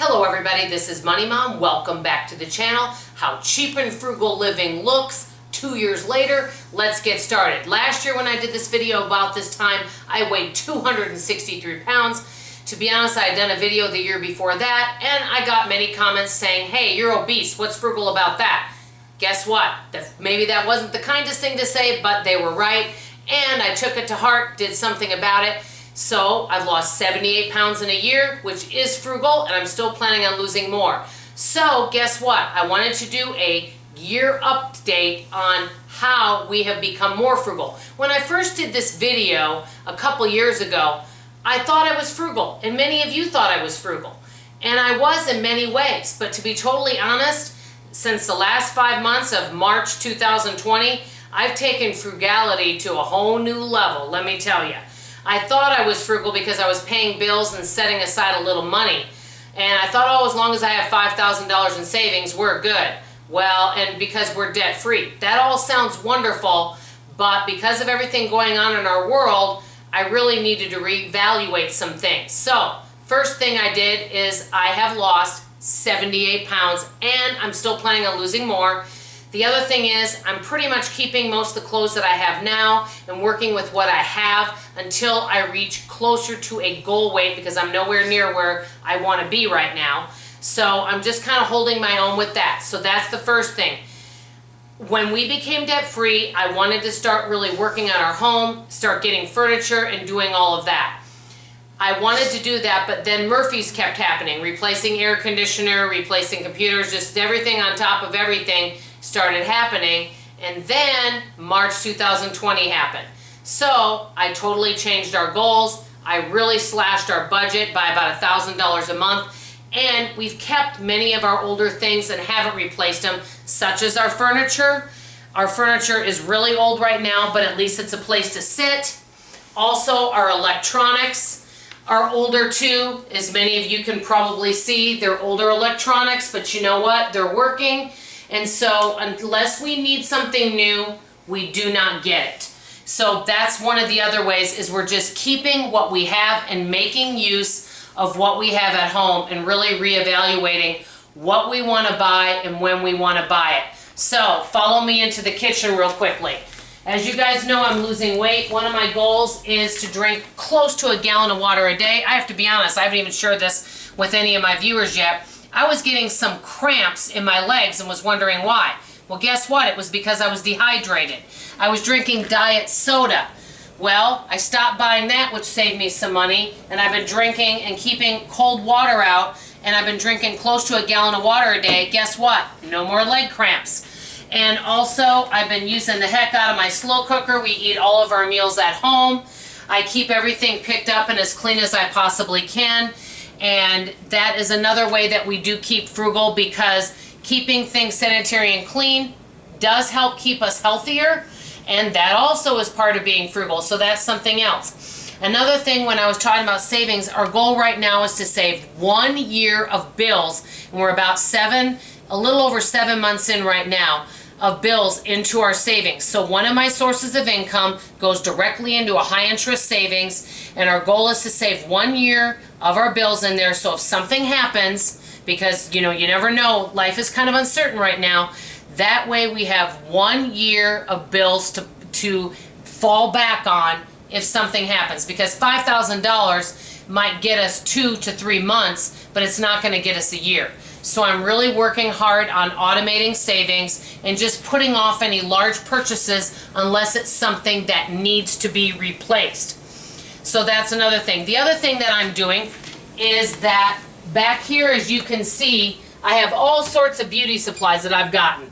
Hello everybody, this is Money Mom. Welcome back to the channel. How cheap and frugal living looks 2 years later. Let's get started. Last year when I did this video about this time, I weighed 263 pounds. To be honest, I had done a video the year before that, and I got many comments saying, hey, you're obese. What's frugal about that? Guess what? Maybe that wasn't the kindest thing to say, but they were right, and I took it to heart, did something about it. So I've lost 78 pounds in a year, which is frugal, and I'm still planning on losing more. So guess what? I wanted to do a year update on how we have become more frugal. When I first did this video a couple years ago, I thought I was frugal, and many of you thought I was frugal. And I was in many ways, but to be totally honest, since the last 5 months of March 2020, I've taken frugality to a whole new level, let me tell you. I thought I was frugal because I was paying bills and setting aside a little money. And I thought, oh, as long as I have $5,000 in savings, we're good. Well, and because we're debt free. That all sounds wonderful, but because of everything going on in our world, I really needed to reevaluate some things. So, first thing I did is I have lost 78 pounds and I'm still planning on losing more. The other thing is I'm pretty much keeping most of the clothes that I have now and working with what I have until I reach closer to a goal weight, because I'm nowhere near where I want to be right now. So I'm just kind of holding my own with that. So that's the first thing. When we became debt free, I wanted to start really working on our home, start getting furniture and doing all of that. I wanted to do that, but then Murphy's kept happening, replacing air conditioner, replacing computers, just everything on top of everything started happening, and then March 2020 happened. So I totally changed our goals. I really slashed our budget by about $1,000 a month, and we've kept many of our older things and haven't replaced them, such as our furniture. Our furniture is really old right now, but at least it's a place to sit. Also, our electronics are older too. As many of you can probably see, they're older electronics, but you know what? They're working. And so unless we need something new, we do not get it. So that's one of the other ways, is we're just keeping what we have and making use of what we have at home and really reevaluating what we want to buy and when we want to buy it. So follow me into the kitchen real quickly. As you guys know, I'm losing weight. One of my goals is to drink close to a gallon of water a day. I have to be honest, I haven't even shared this with any of my viewers yet. I was getting some cramps in my legs and was wondering why. Well, guess what? It was because I was dehydrated. I was drinking diet soda. Well, I stopped buying that, which saved me some money, and I've been drinking and keeping cold water out, and I've been drinking close to a gallon of water a day. Guess what? No more leg cramps. And also, I've been using the heck out of my slow cooker. We eat all of our meals at home. I keep everything picked up and as clean as I possibly can. And that is another way that we do keep frugal, because keeping things sanitary and clean does help keep us healthier. And that also is part of being frugal. So that's something else. Another thing, when I was talking about savings, our goal right now is to save 1 year of bills. And we're about a little over 7 months in right now, of bills into our savings. So one of my sources of income goes directly into a high interest savings, and our goal is to save 1 year of our bills in there. So if something happens, because you never know, life is kind of uncertain right now, that way we have 1 year of bills to fall back on if something happens, because $5,000 might get us 2 to 3 months, but it's not going to get us a year. So I'm really working hard on automating savings and just putting off any large purchases unless it's something that needs to be replaced. So that's another thing. The other thing that I'm doing is that back here, as you can see, I have all sorts of beauty supplies that I've gotten.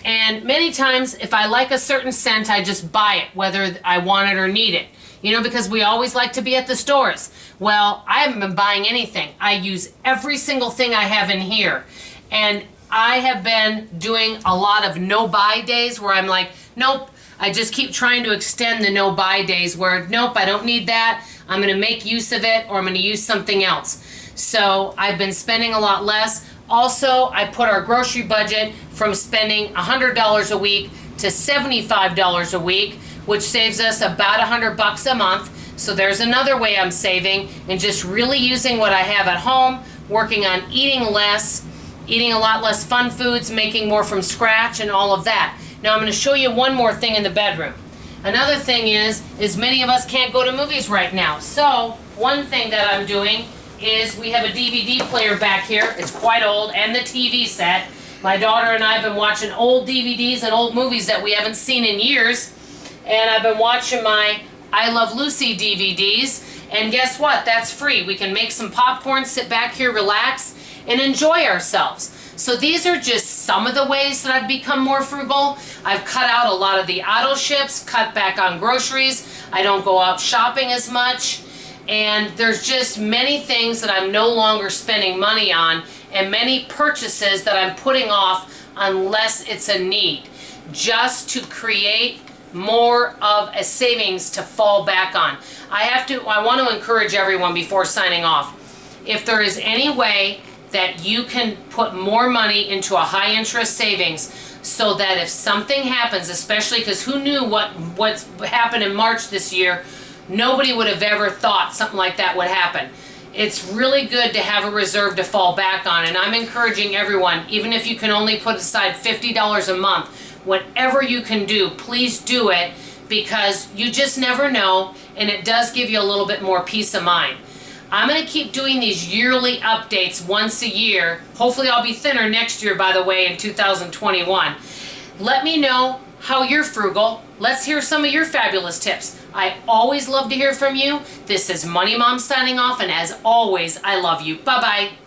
And many times, if I like a certain scent, I just buy it, whether I want it or need it. Because we always like to be at the stores. Well, I haven't been buying anything. I use every single thing I have in here. And I have been doing a lot of no-buy days where I'm like, nope, I just keep trying to extend the no-buy days where, nope, I don't need that. I'm going to make use of it, or I'm going to use something else. So I've been spending a lot less. Also, I put our grocery budget from spending $100 a week to $75 a week, which saves us about $100 a month. So there's another way I'm saving, and just really using what I have at home, working on eating less, eating a lot less fun foods, making more from scratch, and all of that. Now I'm going to show you one more thing in the bedroom. Another thing is many of us can't go to movies right now. So one thing that I'm doing is we have a DVD player back here. It's quite old, and the TV set. My daughter and I have been watching old DVDs and old movies that we haven't seen in years. And I've been watching my I Love Lucy DVDs. And guess what? That's free. We can make some popcorn, sit back here, relax, and enjoy ourselves. So these are just some of the ways that I've become more frugal. I've cut out a lot of the auto ships, cut back on groceries. I don't go out shopping as much. And there's just many things that I'm no longer spending money on, and many purchases that I'm putting off unless it's a need, just to create more of a savings to fall back on. I want to encourage everyone before signing off, if there is any way that you can put more money into a high interest savings so that if something happens, especially because who knew what's happened in March this year, nobody would have ever thought something like that would happen. It's really good to have a reserve to fall back on, and I'm encouraging everyone, even if you can only put aside $50 a month, whatever you can do, please do it, because you just never know, and it does give you a little bit more peace of mind. I'm going to keep doing these yearly updates once a year. Hopefully I'll be thinner next year, by the way, in 2021. Let me know how you're frugal. Let's hear some of your fabulous tips. I always love to hear from you. This is Money Mom signing off, and as always, I love you. Bye-bye.